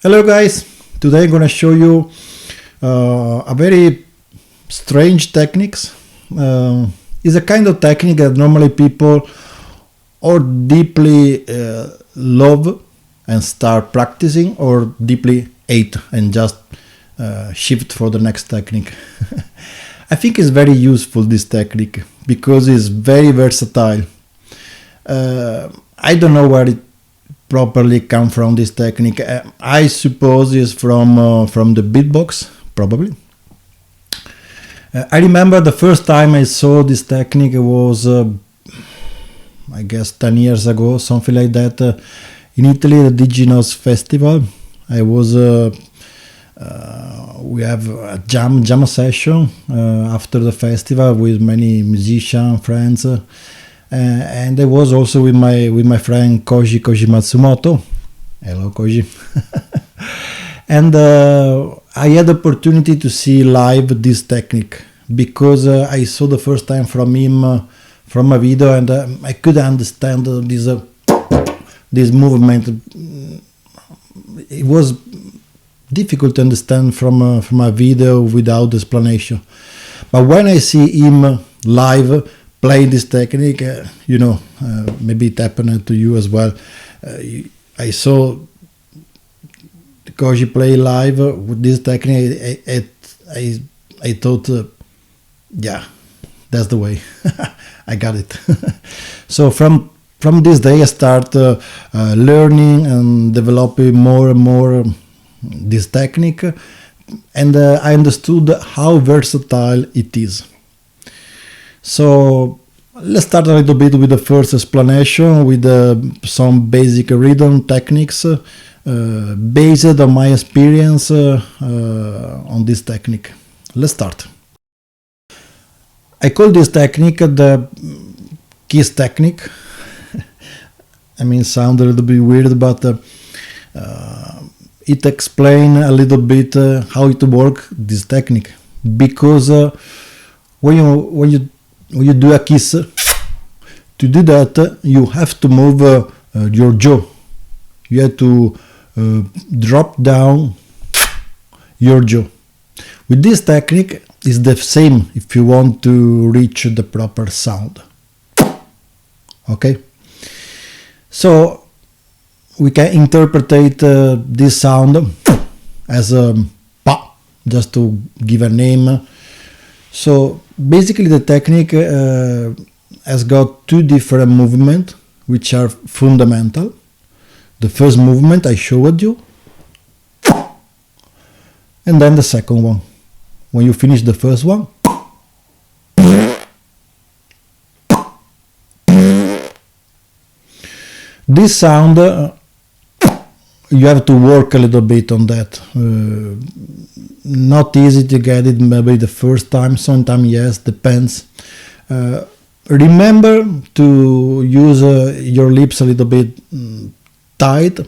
Hello guys, today I'm gonna show you a very strange techniques. It's a kind of technique that normally people or deeply love and start practicing, or deeply hate and just shift for the next technique. I think it's very useful, this technique, because it's very versatile. I don't know where it properly come from, this technique. I suppose it's from the beatbox, probably. I remember the first time I saw this technique was I guess 10 years ago, something like that, in Italy, the Didgeridoo festival. I was we have a jam session after the festival with many musicians, friends. And I was also with my friend Koji Matsumoto. Hello, Koji. And I had the opportunity to see live this technique, because I saw the first time from him from a video, and I could understand this movement. It was difficult to understand from a video without explanation. But when I see him live playing this technique, maybe it happened to you as well. I saw Koji play live with this technique. I thought, yeah, that's the way. I got it. So from this day, I start learning and developing more and more this technique, and I understood how versatile it is. So let's start a little bit with the first explanation, with some basic rhythm techniques based on my experience on this technique. Let's start. I call this technique the kiss technique. I mean, sound a little bit weird, but it explains a little bit how it works, this technique. Because when you do a kiss, to do that you have to move your jaw. You have to drop down your jaw. With this technique, it's the same if you want to reach the proper sound. Okay? So we can interpret this sound as a pa, just to give a name. So basically the technique has got two different movements which are fundamental. The first movement I showed you, and then the second one. When you finish the first one, this sound, you have to work a little bit on that. Not easy to get it maybe the first time, sometimes yes, depends. Remember to use your lips a little bit tight.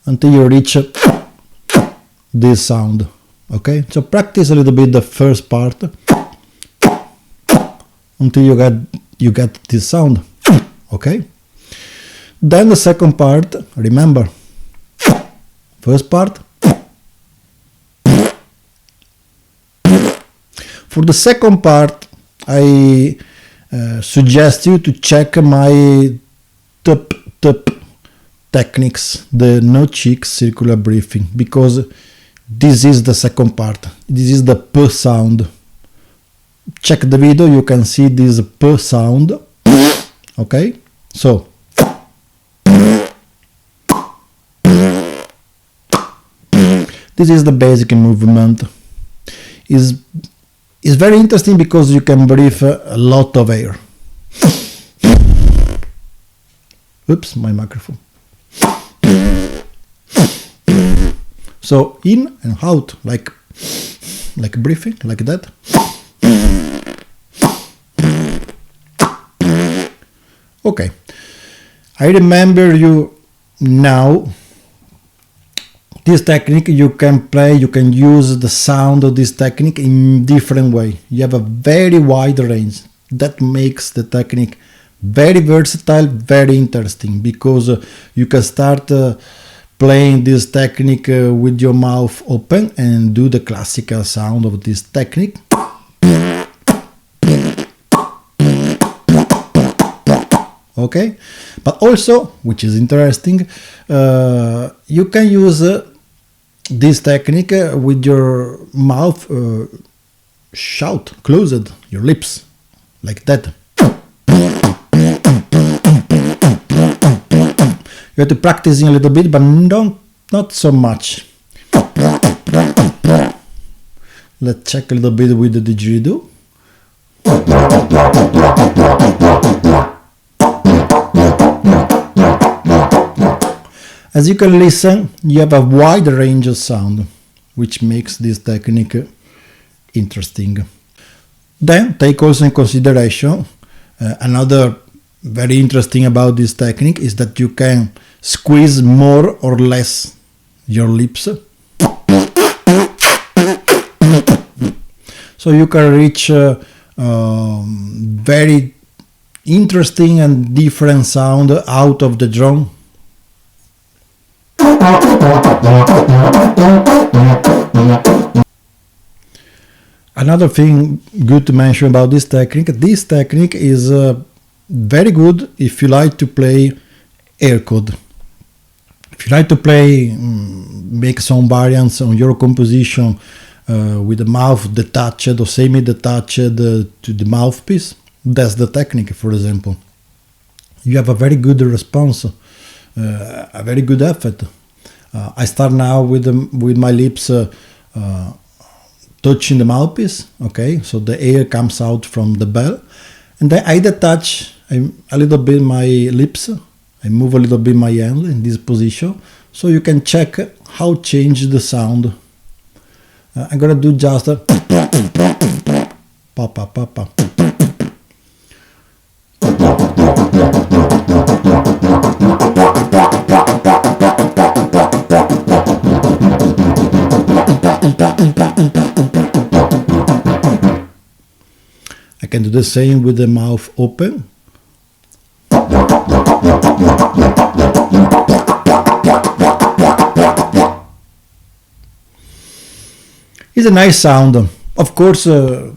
Until you reach this sound. Okay, so practice a little bit the first part until you get this sound. Okay, then the second part. Remember, first part. For the second part, I suggest you to check my top techniques, the no cheek circular breathing, because this is the second part. This is the p sound. Check the video, you can see this p sound. Okay, so this is the basic movement. Is very interesting because you can breathe a lot of air. Oops, my microphone. So in and out, like breathing, like that. Okay, I remember you now. This technique you can play, you can use the sound of this technique in different way. You have a very wide range. That makes the technique Very versatile, very interesting, because you can start playing this technique with your mouth open and do the classical sound of this technique. Okay, but also, which is interesting, you can use this technique with your mouth shut, closed, your lips, like that. You have to practice a little bit, but not so much. Let's check a little bit with the didgeridoo. As you can listen, you have a wide range of sound, which makes this technique interesting. Then take also in consideration another very interesting about this technique is that you can squeeze more or less your lips. So you can reach very interesting and different sound out of the drum. Another thing good to mention about this technique is very good if you like to play air chord. If you like to play, make some variants on your composition with the mouth detached or semi-detached to the mouthpiece, that's the technique, for example. You have a very good response, a very good effect. I start now with my lips touching the mouthpiece, okay, so the air comes out from the bell, and then I detach a little bit my lips, I move a little bit my hand in this position, so you can check how change the sound. I'm gonna do just a pa pa pa pa. I can do the same with the mouth open. It's a nice sound. Of course, the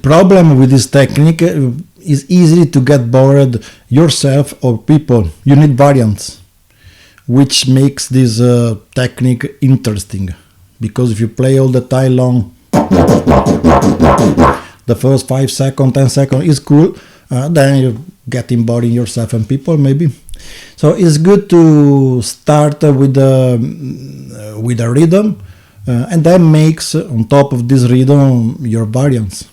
problem with this technique is easily to get bored yourself or people. You need variants, which makes this technique interesting. Because if you play all the time long, the first 5 seconds, 10 seconds is cool, then you're getting bored yourself and people maybe. So it's good to start with a rhythm and then makes on top of this rhythm your variants.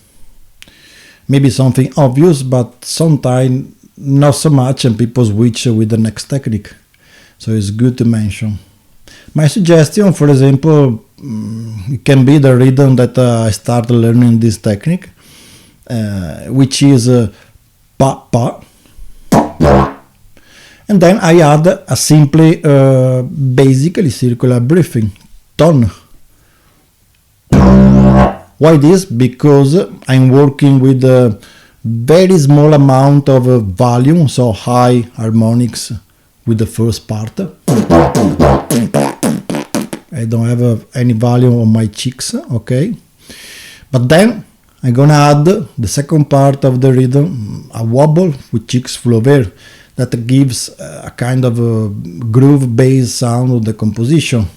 Maybe something obvious, but sometimes not so much, and people switch with the next technique. So it's good to mention. My suggestion, for example, it can be the rhythm that I started learning this technique, which is pa pa, and then I add a simply basically circular breathing tone. Why this? Because I'm working with a very small amount of volume, so high harmonics with the first part. I don't have any volume on my cheeks, okay? But then I'm gonna add the second part of the rhythm, a wobble with cheeks full of air, that gives a kind of a groove-based sound of the composition.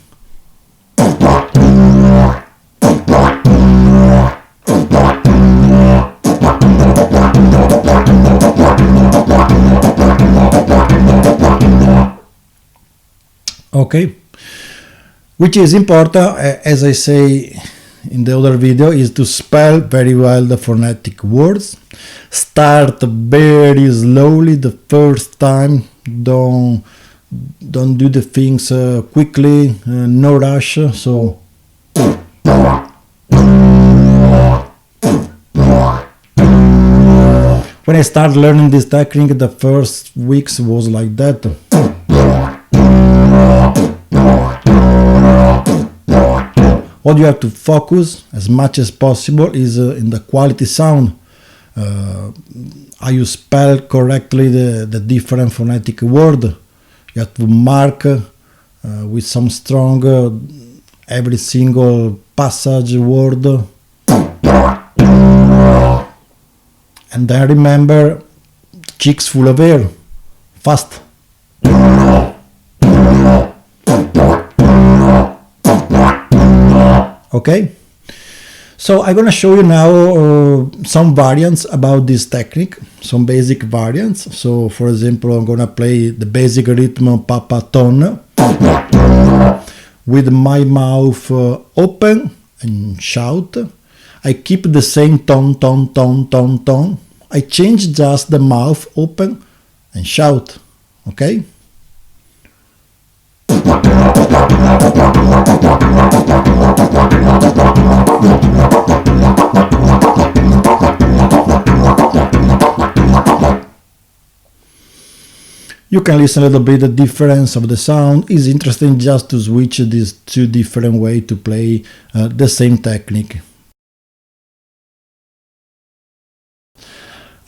Okay, which is important, as I say in the other video, is to spell very well the phonetic words. Start very slowly the first time. Don't do the things quickly, no rush. So when I started learning this technique, the first weeks was like that. What you have to focus as much as possible is in the quality sound. how you spell correctly the different phonetic word. You have to mark with some strong every single passage word. And then remember, cheeks full of air, fast. Okay, so I'm gonna show you now some variants about this technique, some basic variants. So for example, I'm gonna play the basic rhythm papa tone with my mouth open and shout. I keep the same tone, tone, tone, tone, tone. I change just the mouth open and shout, okay? You can listen a little bit the difference of the sound. It's interesting just to switch these two different ways to play the same technique.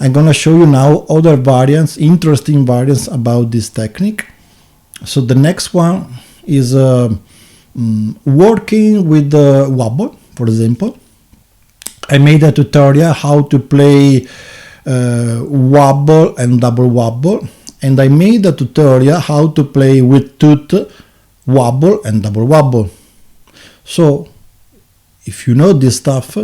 I'm gonna show you now other variants, interesting variants about this technique. So the next one is working with the wobble, for example. I made a tutorial how to play wobble and double wobble, and I made a tutorial how to play with toot, wobble and double wobble. So if you know this stuff,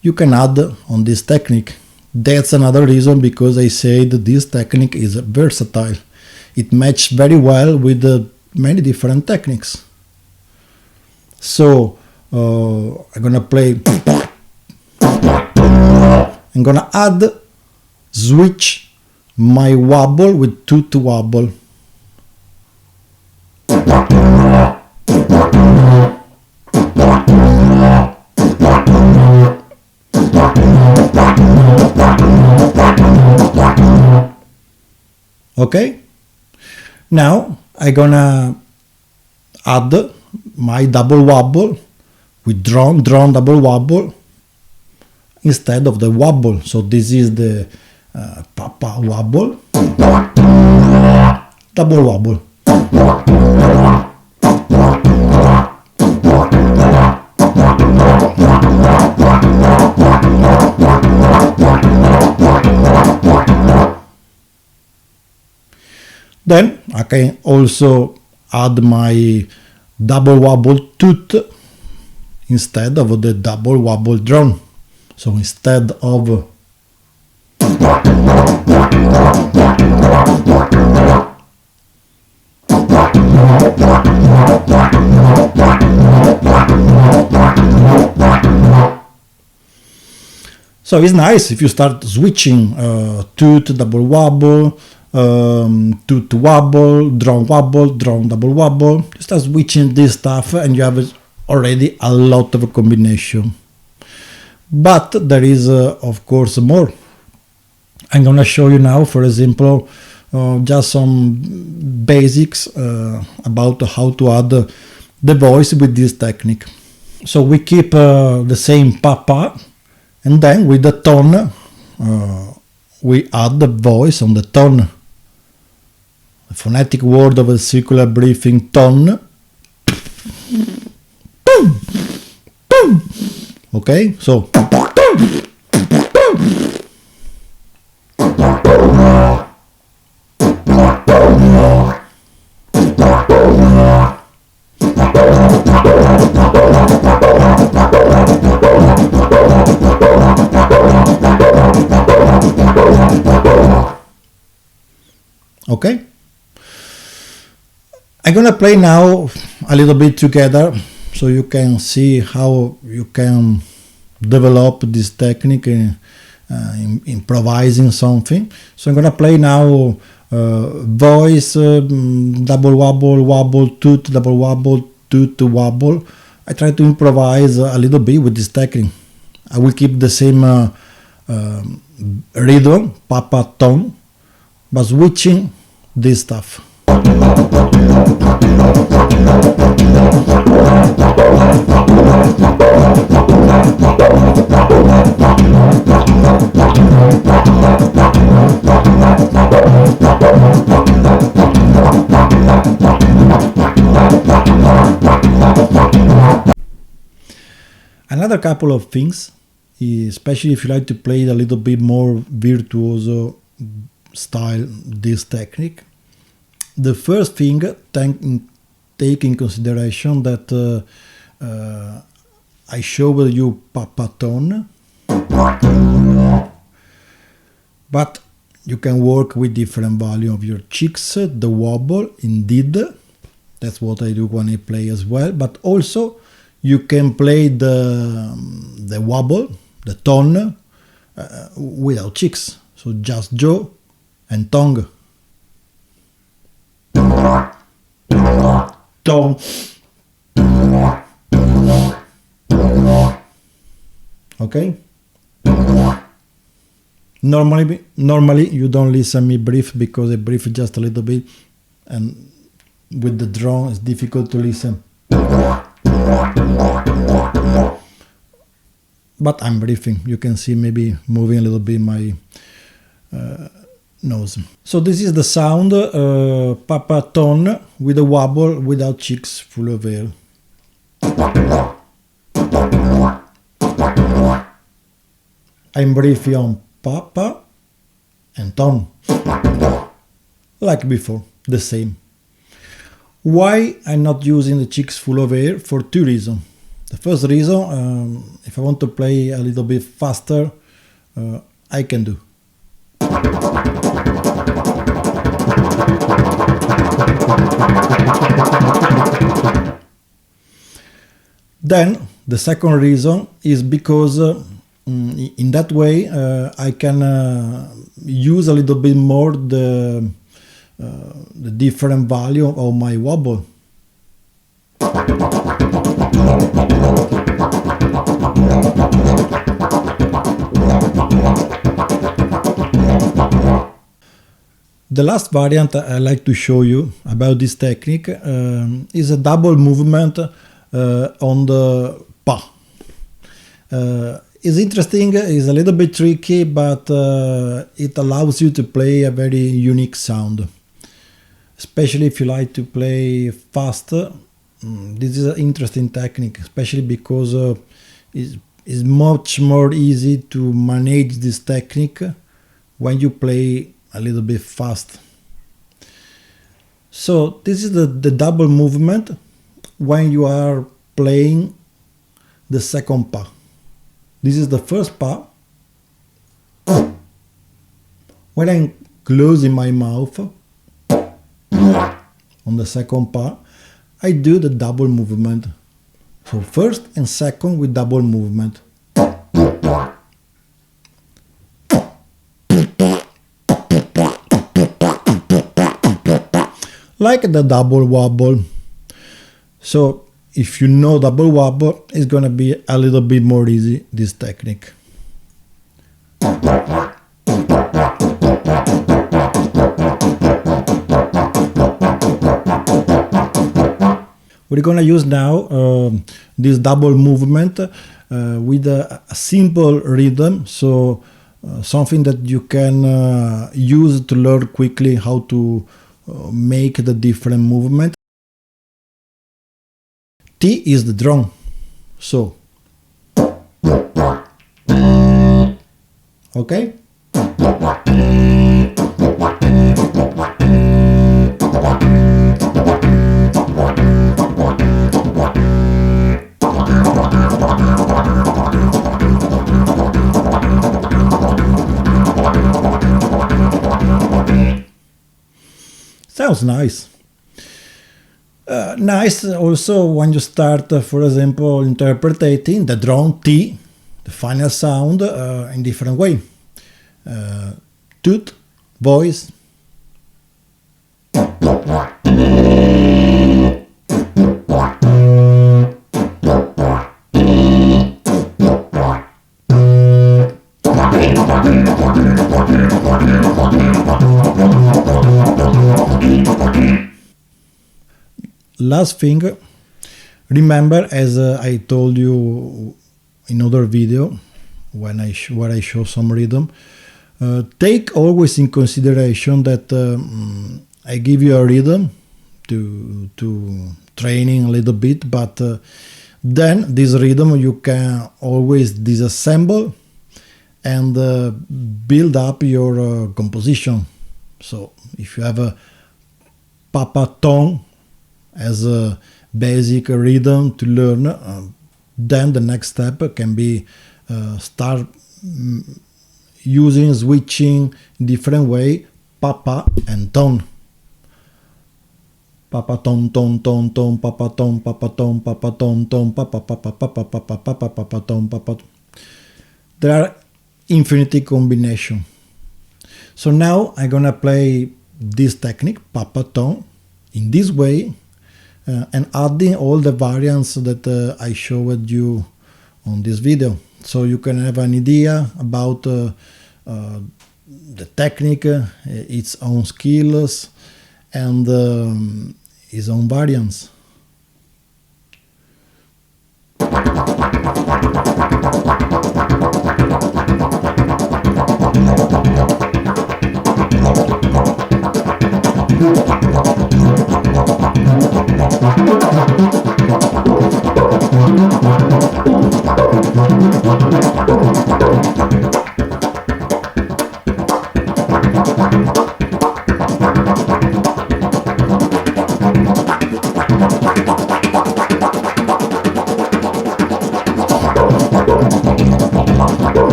you can add on this technique. That's another reason because I said this technique is versatile. It matches very well with many different techniques. So I'm gonna play. I'm gonna add, switch my wobble with toot wobble. Okay, now I'm gonna add my double wobble with drum double wobble instead of the wobble. So this is the papa wobble, double wobble. Then I can also add my double wobble toot instead of the double wobble drum. So instead of so it's nice if you start switching toot, double wobble, toot wobble, drum double wobble. You start switching this stuff and you have already a lot of combination. But there is of course more. I'm gonna show you now, for example, just some basics about how to add the voice with this technique. So we keep the same papa, and then with the tone we add the voice on the tone. The phonetic word of a circular breathing tone. Okay, so okay. I'm gonna play now a little bit together so you can see how you can develop this technique in improvising something. So I'm gonna play now voice, double wobble, wobble, toot, double wobble, toot, wobble. I try to improvise a little bit with this technique. I will keep the same rhythm, papa tone, but switching this stuff. Another couple of things, especially if you like to play a little bit more virtuoso style this technique. The first thing, take in consideration that I showed you papa tone, but you can work with different volume of your cheeks, the wobble, indeed. That's what I do when I play as well. But also you can play the wobble, the tone, without cheeks. So just jaw and tongue. Tone. Okay? Normally you don't listen me breathe because I breathe just a little bit, and with the drum it's difficult to listen. But I'm breathing. You can see maybe moving a little bit my nose. So this is the sound papa tone with a wobble without cheeks, full of air. I'm breathing on papa and tone, like before, the same. Why I'm not using the cheeks full of air? For two reasons. The first reason, if I want to play a little bit faster, I can do. Then the second reason is because in that way I can use a little bit more the different value of my wobble. The last variant I like to show you about this technique is a double movement on the pa. It's interesting, it's a little bit tricky, but it allows you to play a very unique sound. Especially if you like to play fast, this is an interesting technique, especially because it's much more easy to manage this technique when you play a little bit fast. So this is the double movement when you are playing the second pa. This is the first pa. When I'm closing my mouth on the second pa, I do the double movement. So first and second with double movement. Like the double wobble. So if you know double wobble, it's gonna be a little bit more easy, this technique. We're gonna use now this double movement with a simple rhythm, so something that you can use to learn quickly how to make the different movement. T is the drum, so okay. Sounds nice. Nice also when you start, for example, interpreting the drum T, the final sound, in different way. Toot, voice. Last thing, remember, as I told you in other video when where I show some rhythm, take always in consideration that I give you a rhythm to training a little bit, but Then this rhythm you can always disassemble and build up your composition. So if you have a papa tone as a basic rhythm to learn, then the next step can be start switching different way papa and tone. Papa tone tone tone tone papa tone papa tone papa tone tone papa papa papa papa papa papa tone papa. There are infinity combination. So now I'm gonna play this technique papa tone in this way and adding all the variants that I showed you on this video, so you can have an idea about the technique, its own skills and its own variants.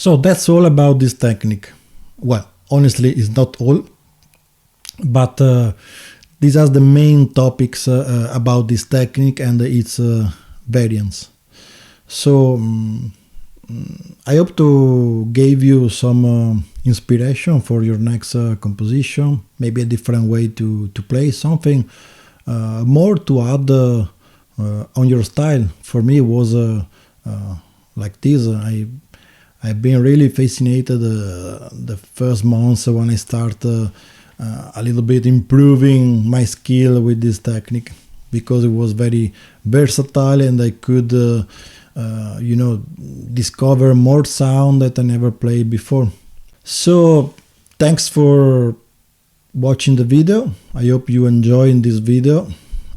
So that's all about this technique. Well, honestly, it's not all, but these are the main topics about this technique and its variants. So I hope to give you some inspiration for your next composition, maybe a different way to play something, more to add on your style. For me, it was like this. I've been really fascinated the first months when I started a little bit improving my skill with this technique, because it was very versatile and I could discover more sound that I never played before. So thanks for watching the video. I hope you enjoyed this video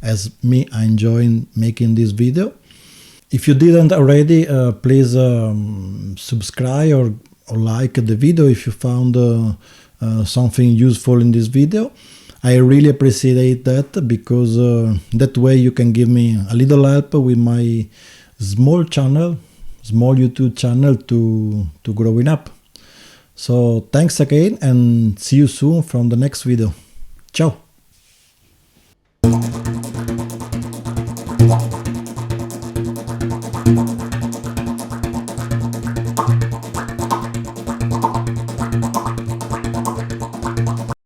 as me. I enjoyed making this video. If you didn't already, please subscribe or like the video if you found something useful in this video. I really appreciate that, because that way you can give me a little help with my small YouTube channel to growing up. So thanks again and see you soon from the next video. Ciao!